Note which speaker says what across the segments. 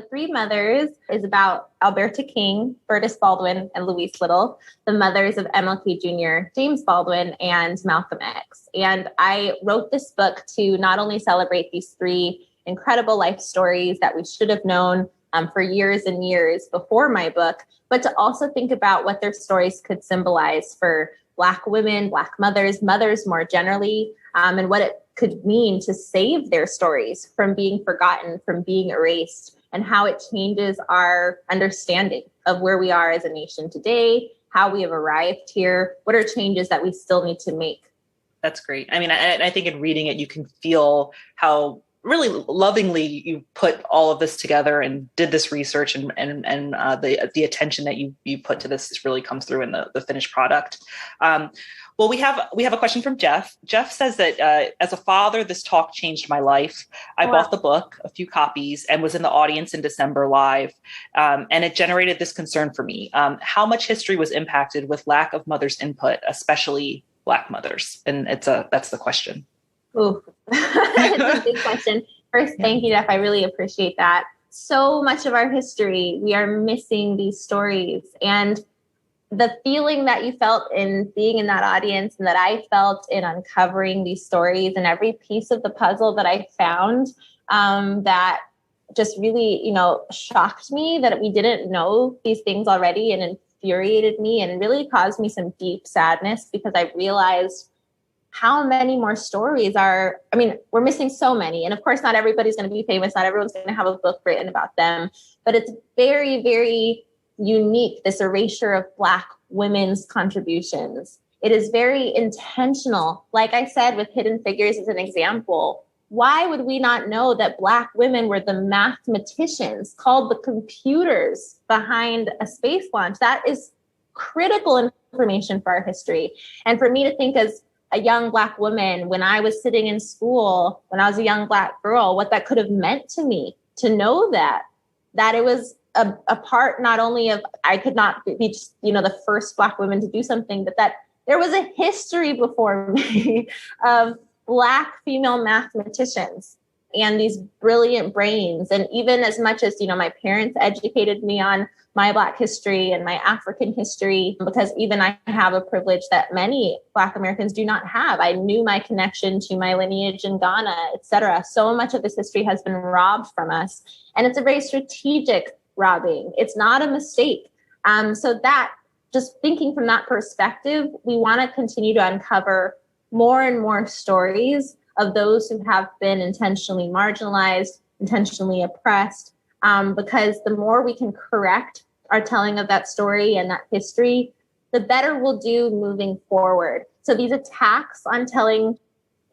Speaker 1: Three Mothers is about Alberta King, Bertus Baldwin, and Louise Little, the mothers of MLK Jr., James Baldwin, and Malcolm X. And I wrote this book to not only celebrate these three incredible life stories that we should have known for years and years before my book, but to also think about what their stories could symbolize for Black women, Black mothers, mothers more generally, and what it could mean to save their stories from being forgotten, from being erased, and how it changes our understanding of where we are as a nation today, how we have arrived here, what are changes that we still need to make.
Speaker 2: That's great. I mean, I think in reading it, you can feel how really lovingly you put all of this together and did this research, and the attention that you put to this really comes through in the finished product. Well, we have a question from Jeff. Jeff says that as a father, this talk changed my life. I bought the book, a few copies, and was in the audience in December live, and it generated this concern for me. How much history was impacted with lack of mothers' input, especially Black mothers? And that's the question.
Speaker 1: Ooh, it's a big question. First, thank you, Jeff. I really appreciate that. So much of our history, we are missing these stories. And the feeling that you felt in being in that audience and that I felt in uncovering these stories and every piece of the puzzle that I found that just really, shocked me that we didn't know these things already, and infuriated me and really caused me some deep sadness, because I realized how many more stories we're missing so many. And of course, not everybody's going to be famous. Not everyone's going to have a book written about them, but it's very, very unique, this erasure of Black women's contributions. It is very intentional. Like I said, with Hidden Figures as an example, why would we not know that Black women were the mathematicians, called the computers behind a space launch? That is critical information for our history. And for me to think as a young Black woman, when I was sitting in school, when I was a young Black girl, what that could have meant to me to know that it was a part not only of, I could not be just, the first Black woman to do something, but that there was a history before me of Black female mathematicians and these brilliant brains. And even as much as, my parents educated me on my Black history and my African history, because even I have a privilege that many Black Americans do not have. I knew my connection to my lineage in Ghana, et cetera. So much of this history has been robbed from us. And it's a very strategic robbing. It's not a mistake. So that, just thinking from that perspective, we want to continue to uncover more and more stories of those who have been intentionally marginalized, intentionally oppressed, because the more we can correct our telling of that story and that history, the better we'll do moving forward. So these attacks on telling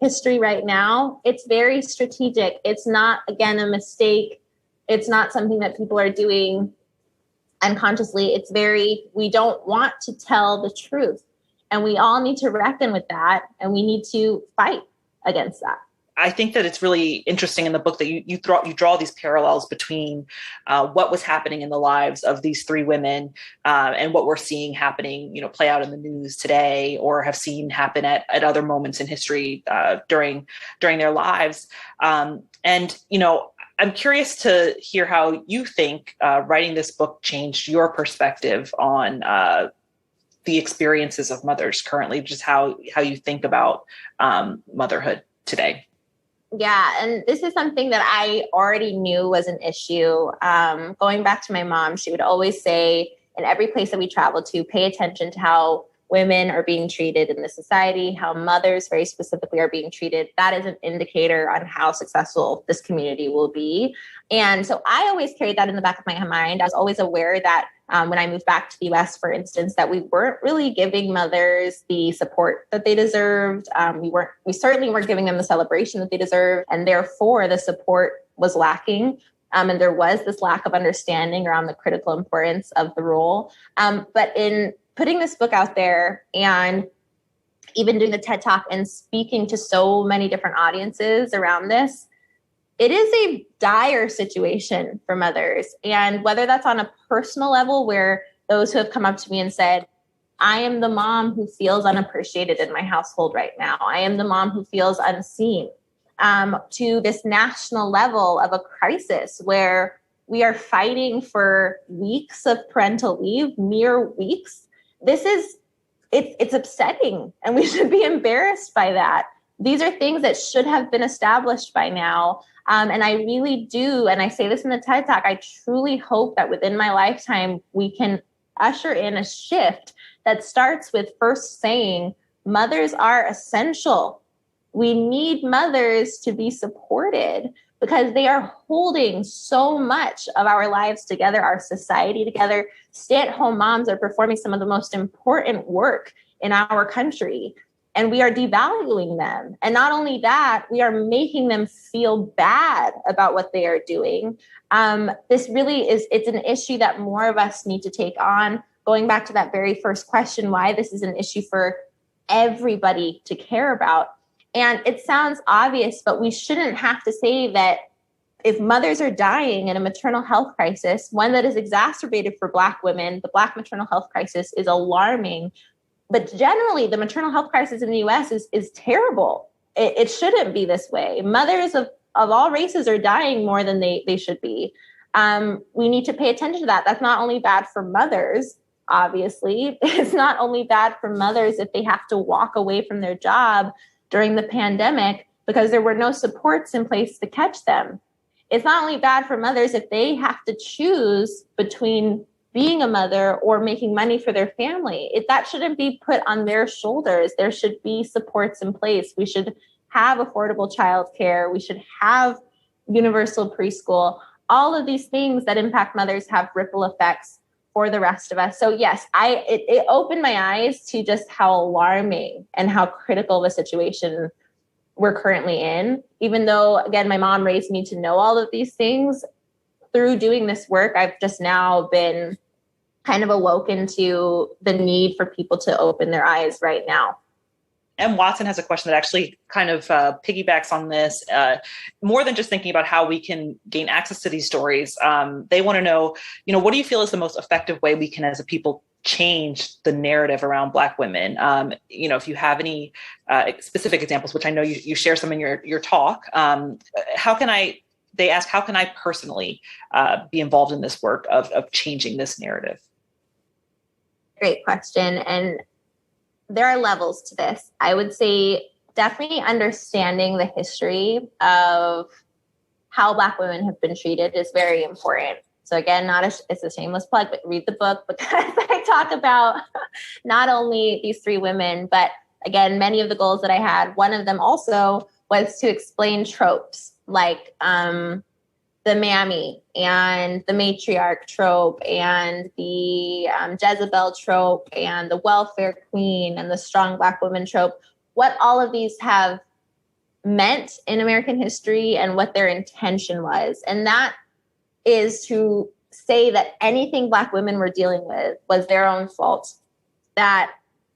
Speaker 1: history right now, it's very strategic. It's not, again, a mistake. It's not something that people are doing unconsciously. We don't want to tell the truth. And we all need to reckon with that. And we need to fight against that.
Speaker 2: I think that it's really interesting in the book that you draw these parallels between what was happening in the lives of these three women and what we're seeing happening, play out in the news today, or have seen happen at other moments in history during their lives. I'm curious to hear how you think writing this book changed your perspective on the experiences of mothers currently, just how you think about motherhood today.
Speaker 1: Yeah, and this is something that I already knew was an issue. Going back to my mom, she would always say, in every place that we travel to, pay attention to how women are being treated in the society, how mothers very specifically are being treated. That is an indicator on how successful this community will be. And so I always carried that in the back of my mind. I was always aware that when I moved back to the US, for instance, that we weren't really giving mothers the support that they deserved. We certainly weren't giving them the celebration that they deserved. And therefore, the support was lacking. And there was this lack of understanding around the critical importance of the role. But in putting this book out there and even doing the TED Talk and speaking to so many different audiences around this, it is a dire situation for mothers. And whether that's on a personal level, where those who have come up to me and said, I am the mom who feels unappreciated in my household right now. I am the mom who feels unseen, to this national level of a crisis where We are fighting for weeks of parental leave, mere weeks. It's upsetting, and we should be embarrassed by that. These are things that should have been established by now. And I really do, and I say this in the TED Talk, I truly hope that within my lifetime, we can usher in a shift that starts with first saying, mothers are essential. We need mothers to be supported because they are holding so much of our lives together, our society together. Stay-at-home moms are performing some of the most important work in our country, and we are devaluing them. And not only that, we are making them feel bad about what they are doing. This really it's an issue that more of us need to take on. Going back to that very first question, why this is an issue for everybody to care about. And it sounds obvious, but we shouldn't have to say that if mothers are dying in a maternal health crisis, one that is exacerbated for Black women, the Black maternal health crisis is alarming. But generally, the maternal health crisis in the US is terrible. It shouldn't be this way. Mothers of all races are dying more than they should be. We need to pay attention to that. That's not only bad for mothers, obviously. It's not only bad for mothers if they have to walk away from their job during the pandemic because there were no supports in place to catch them. It's not only bad for mothers if they have to choose between being a mother or making money for their family. That shouldn't be put on their shoulders. There should be supports in place. We should have affordable childcare. We should have universal preschool. All of these things that impact mothers have ripple effects for the rest of us. So yes, it opened my eyes to just how alarming and how critical the situation we're currently in. Even though, again, my mom raised me to know all of these things, through doing this work, I've just now been kind of awoken to the need for people to open their eyes right now.
Speaker 2: And Watson has a question that actually kind of piggybacks on this, more than just thinking about how we can gain access to these stories. They want to know, what do you feel is the most effective way we can, as a people, change the narrative around Black women? If you have any specific examples, which I know you share some in your talk, they ask, how can I personally be involved in this work of changing this narrative?
Speaker 1: Great question. And there are levels to this. I would say definitely understanding the history of how Black women have been treated is very important. So again, it's a shameless plug, but read the book because I talk about not only these three women, but again, many of the goals that I had. One of them also was to explain tropes like the mammy and the matriarch trope and the Jezebel trope and the welfare queen and the strong Black woman trope, what all of these have meant in American history and what their intention was. And that is to say that anything Black women were dealing with was their own fault. That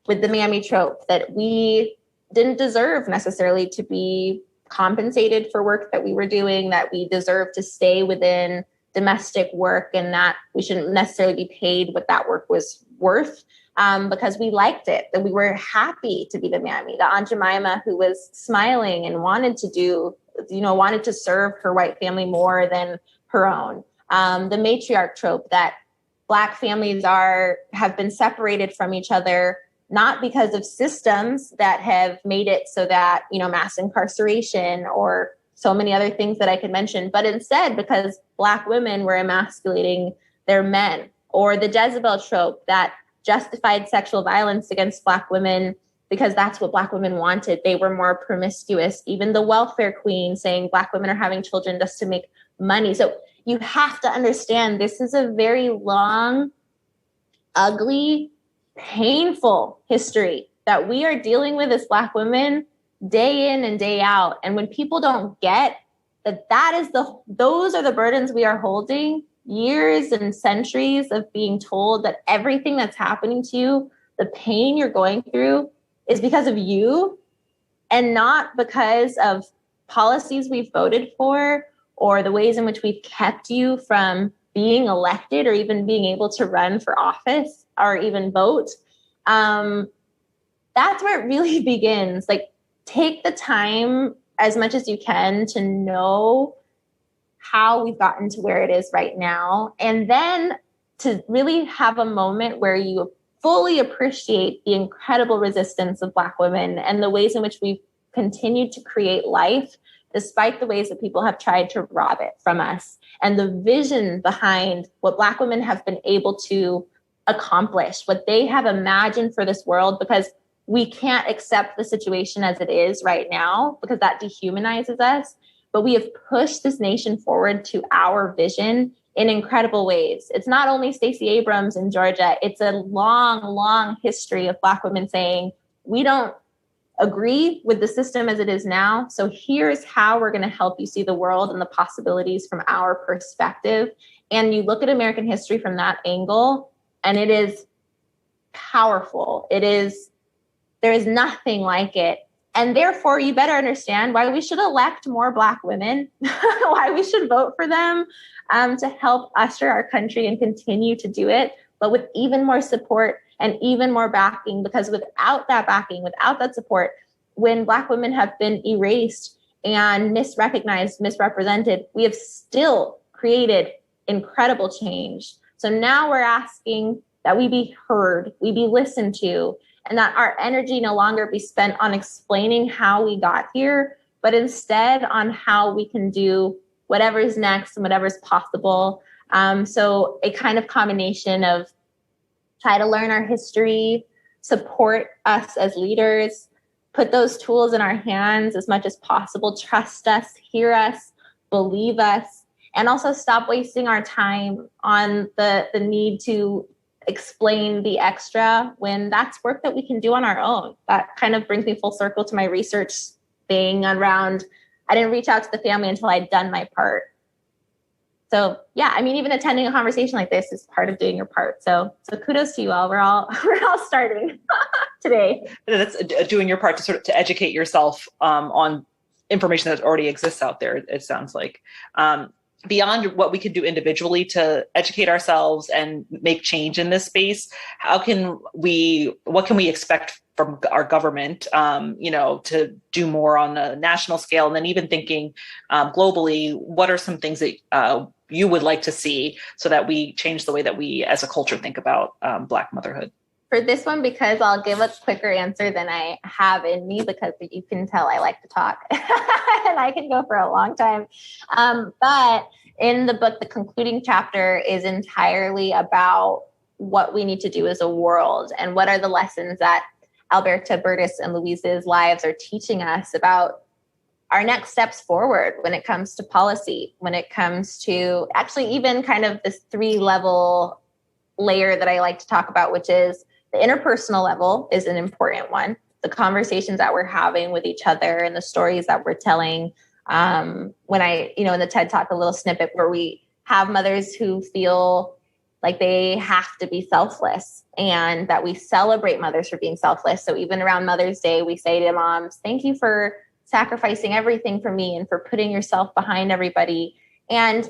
Speaker 1: with the mammy trope, that we didn't deserve necessarily to be compensated for work that we were doing, that we deserve to stay within domestic work and that we shouldn't necessarily be paid what that work was worth because we liked it, that we were happy to be the mammy, the Aunt Jemima who was smiling and wanted to serve her white family more than her own. The matriarch trope that Black families have been separated from each other not because of systems that have made it so that, mass incarceration or so many other things that I could mention, but instead because Black women were emasculating their men, or the Jezebel trope that justified sexual violence against Black women because that's what Black women wanted. They were more promiscuous. Even the welfare queen saying Black women are having children just to make money. So you have to understand this is a very long, ugly, painful history that we are dealing with as Black women day in and day out. And when people don't get those are the burdens we are holding, years and centuries of being told that everything that's happening to you, the pain you're going through is because of you and not because of policies we've voted for or the ways in which we've kept you from being elected or even being able to run for office or even vote. That's where it really begins. Like, take the time as much as you can to know how we've gotten to where it is right now. And then to really have a moment where you fully appreciate the incredible resistance of Black women and the ways in which we've continued to create life, despite the ways that people have tried to rob it from us, and the vision behind what Black women have been able to accomplish, what they have imagined for this world, because we can't accept the situation as it is right now, because that dehumanizes us. But we have pushed this nation forward to our vision in incredible ways. It's not only Stacey Abrams in Georgia, it's a long, long history of Black women saying, we don't agree with the system as it is now. So here's how we're going to help you see the world and the possibilities from our perspective. And you look at American history from that angle, and it is powerful. There is nothing like it. And therefore, you better understand why we should elect more Black women, why we should vote for them to help usher our country and continue to do it, but with even more support and even more backing, because without that backing, without that support, when Black women have been erased and misrecognized, misrepresented, we have still created incredible change. So now we're asking that we be heard, we be listened to, and that our energy no longer be spent on explaining how we got here, but instead on how we can do whatever's next and whatever's possible. So a kind of combination of try to learn our history, support us as leaders, put those tools in our hands as much as possible, trust us, hear us, believe us, and also stop wasting our time on the need to explain the extra when that's work that we can do on our own. That kind of brings me full circle to my research thing around, I didn't reach out to the family until I'd done my part. So yeah, I mean, even attending a conversation like this is part of doing your part. So kudos to you all. We're all starting today.
Speaker 2: That's doing your part to sort of to educate yourself on information that already exists out there. It sounds like beyond what we can do individually to educate ourselves and make change in this space. What can we expect from our government, to do more on a national scale, and then even thinking globally, what are some things that you would like to see so that we change the way that we as a culture think about Black motherhood?
Speaker 1: For this one, because I'll give a quicker answer than I have in me, because you can tell I like to talk and I can go for a long time. But in the book, the concluding chapter is entirely about what we need to do as a world and what are the lessons that Alberta, Bertus, and Louise's lives are teaching us about our next steps forward when it comes to policy, when it comes to actually even kind of this 3-level layer that I like to talk about, which is the interpersonal level is an important one. The conversations that we're having with each other and the stories that we're telling. When I, in the TED Talk, a little snippet where we have mothers who feel like they have to be selfless and that we celebrate mothers for being selfless. So even around Mother's Day, we say to moms, thank you for sacrificing everything for me and for putting yourself behind everybody. And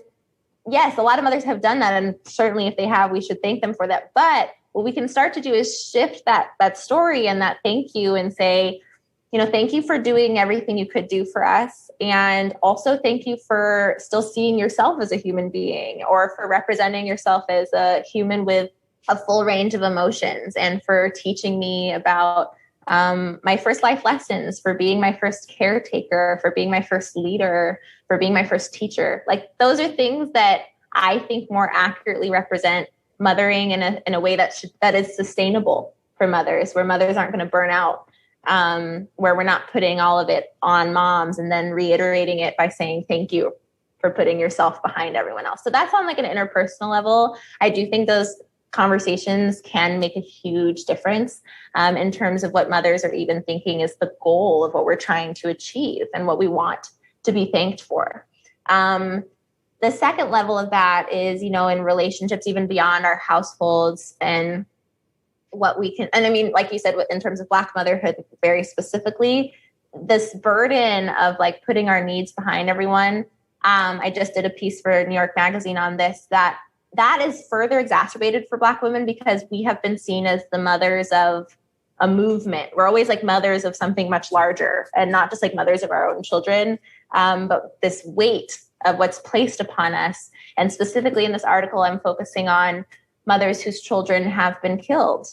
Speaker 1: yes, a lot of mothers have done that. And certainly if they have, we should thank them for that. But what we can start to do is shift that story and that thank you and say, thank you for doing everything you could do for us. And also thank you for still seeing yourself as a human being, or for representing yourself as a human with a full range of emotions, and for teaching me about my first life lessons, for being my first caretaker, for being my first leader, for being my first teacher. Like, those are things that I think more accurately represent mothering in a way that is sustainable for mothers, where mothers aren't going to burn out, where we're not putting all of it on moms and then reiterating it by saying thank you for putting yourself behind everyone else. So that's on like an interpersonal level. I do think those conversations can make a huge difference in terms of what mothers are even thinking is the goal of what we're trying to achieve and what we want to be thanked for. The second level of that is, in relationships, even beyond our households, and what we can, and I mean, like you said, in terms of Black motherhood, very specifically, this burden of like putting our needs behind everyone. I just did a piece for New York Magazine on this, that is further exacerbated for Black women because we have been seen as the mothers of a movement. We're always like mothers of something much larger, and not just like mothers of our own children. But this weight of what's placed upon us. And specifically in this article, I'm focusing on mothers whose children have been killed,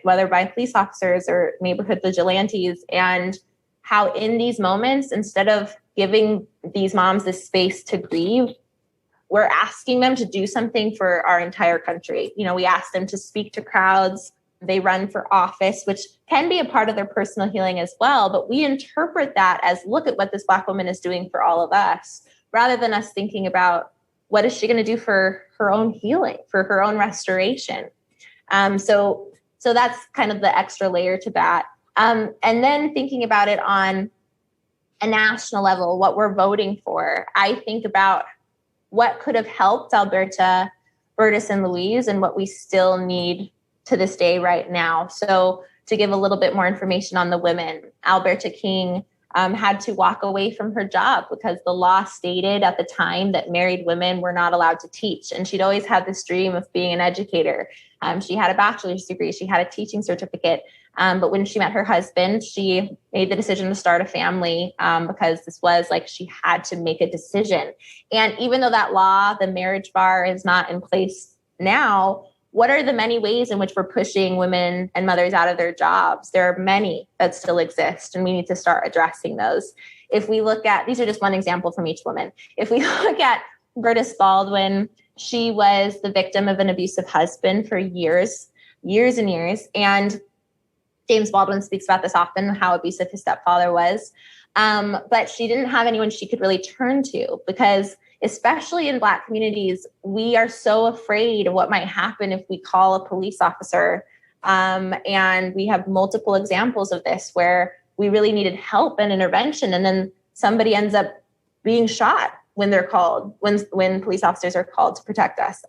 Speaker 1: whether by police officers or neighborhood vigilantes, and how in these moments, instead of giving these moms this space to grieve, we're asking them to do something for our entire country. We ask them to speak to crowds. They run for office, which can be a part of their personal healing as well. But we interpret that as, look at what this Black woman is doing for all of us, rather than us thinking about what is she going to do for her own healing, for her own restoration. So that's kind of the extra layer to that. And then thinking about it on a national level, what we're voting for, I think about what could have helped Alberta, Bertus, and Louise, and what we still need to this day right now. So to give a little bit more information on the women, Alberta King had to walk away from her job because the law stated at the time that married women were not allowed to teach. And she'd always had this dream of being an educator. She had a bachelor's degree. She had a teaching certificate. But when she met her husband, she made the decision to start a family because this was like she had to make a decision. And even though that law, the marriage bar, is not in place now, what are the many ways in which we're pushing women and mothers out of their jobs? There are many that still exist, and we need to start addressing those. If we look at, these are just one example from each woman. If we look at Bertus Baldwin, she was the victim of an abusive husband for years and years. And James Baldwin speaks about this often, how abusive his stepfather was. But she didn't have anyone she could really turn to, because especially in Black communities, we are so afraid of what might happen if we call a police officer. And we have multiple examples of this where we really needed help and intervention, and then somebody ends up being shot when they're called, when police officers are called to protect us.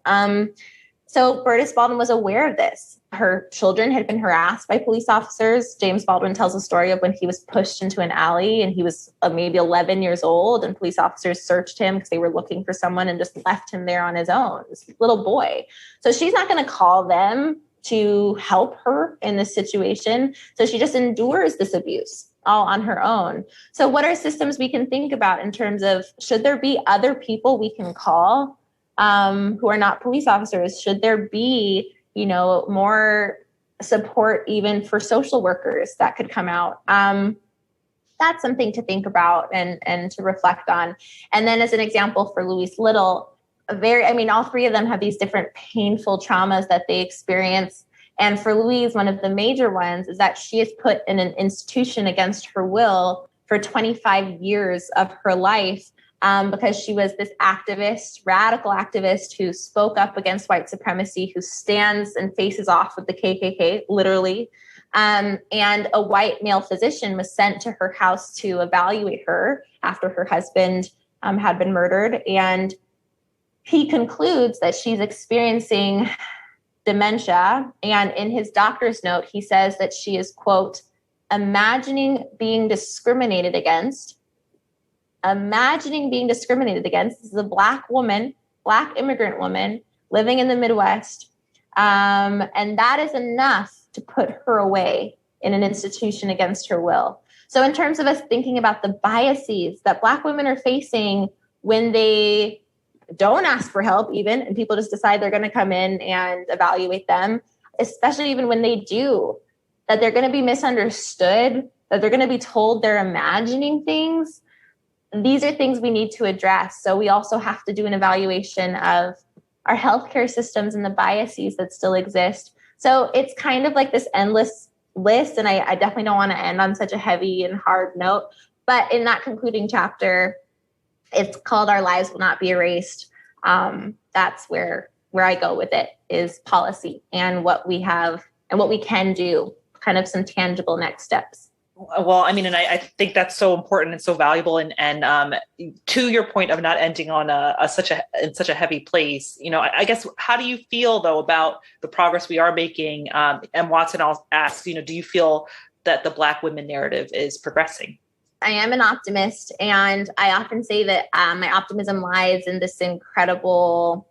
Speaker 1: So Bertus Baldwin was aware of this. Her children had been harassed by police officers. James Baldwin tells a story of when he was pushed into an alley and he was maybe 11 years old, and police officers searched him because they were looking for someone and just left him there on his own, this little boy. So she's not going to call them to help her in this situation. So she just endures this abuse all on her own. So what are systems we can think about in terms of, should there be other people we can call who are not police officers? Should there be, more support even for social workers that could come out? That's something to think about and to reflect on. And then as an example for Louise Little, all three of them have these different painful traumas that they experience. And for Louise, one of the major ones is that she is put in an institution against her will for 25 years of her life, because she was this activist, radical activist, who spoke up against white supremacy, who stands and faces off with the KKK, literally. And a white male physician was sent to her house to evaluate her after her husband had been murdered. And he concludes that she's experiencing dementia. And in his doctor's note, he says that she is, quote, imagining being discriminated against. This is a Black woman, Black immigrant woman living in the Midwest. And that is enough to put her away in an institution against her will. So in terms of us thinking about the biases that Black women are facing when they don't ask for help even, and people just decide they're going to come in and evaluate them, especially even when they do, that they're going to be misunderstood, that they're going to be told they're imagining things. These are things we need to address. So we also have to do an evaluation of our healthcare systems and the biases that still exist. So it's kind of like this endless list. And I definitely don't want to end on such a heavy and hard note. But in that concluding chapter, it's called Our Lives Will Not Be Erased. That's where I go with it, is policy and what we have and what we can do, kind of some tangible next steps.
Speaker 2: Well, and I think that's so important and so valuable. And to your point of not ending on such a heavy place, I guess, how do you feel though about the progress we are making? And Watson asks, do you feel that the Black women narrative is progressing?
Speaker 1: I am an optimist, and I often say that my optimism lies in this incredible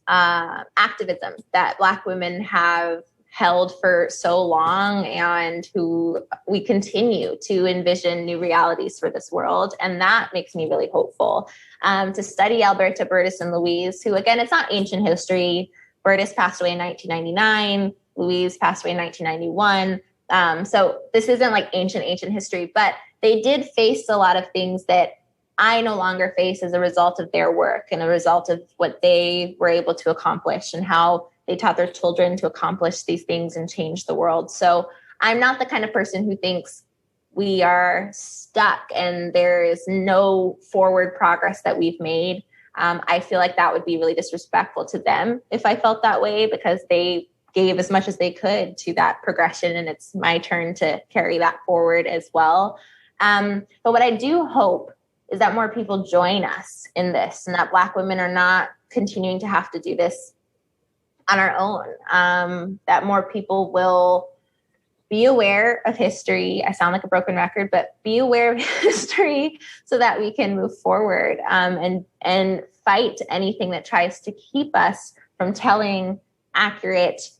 Speaker 1: activism that Black women have held for so long and who we continue to envision new realities for this world. And that makes me really hopeful. To study Alberta Burtis and Louise, who, again, it's not ancient history. Burtis passed away in 1999. Louise passed away in 1991. So this isn't like ancient history, but they did face a lot of things that I no longer face as a result of their work and a result of what they were able to accomplish and how they taught their children to accomplish these things and change the world. So I'm not the kind of person who thinks we are stuck and there is no forward progress that we've made. I feel like that would be really disrespectful to them if I felt that way, because they gave as much as they could to that progression, and it's my turn to carry that forward as well. But what I do hope is that more people join us in this, and that Black women are not continuing to have to do this on our own, that more people will be aware of history. I sound like a broken record, but be aware of history so that we can move forward, and fight anything that tries to keep us from telling accurate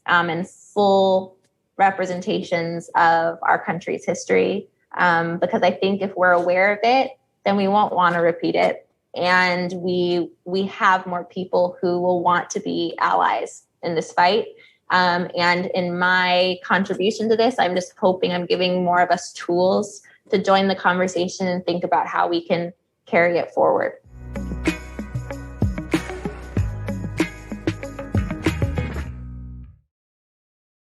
Speaker 1: and full representations of our country's history. Because I think if we're aware of it, then we won't want to repeat it. And we have more people who will want to be allies in this fight. And in my contribution to this, I'm just hoping I'm giving more of us tools to join the conversation and think about how we can carry it forward.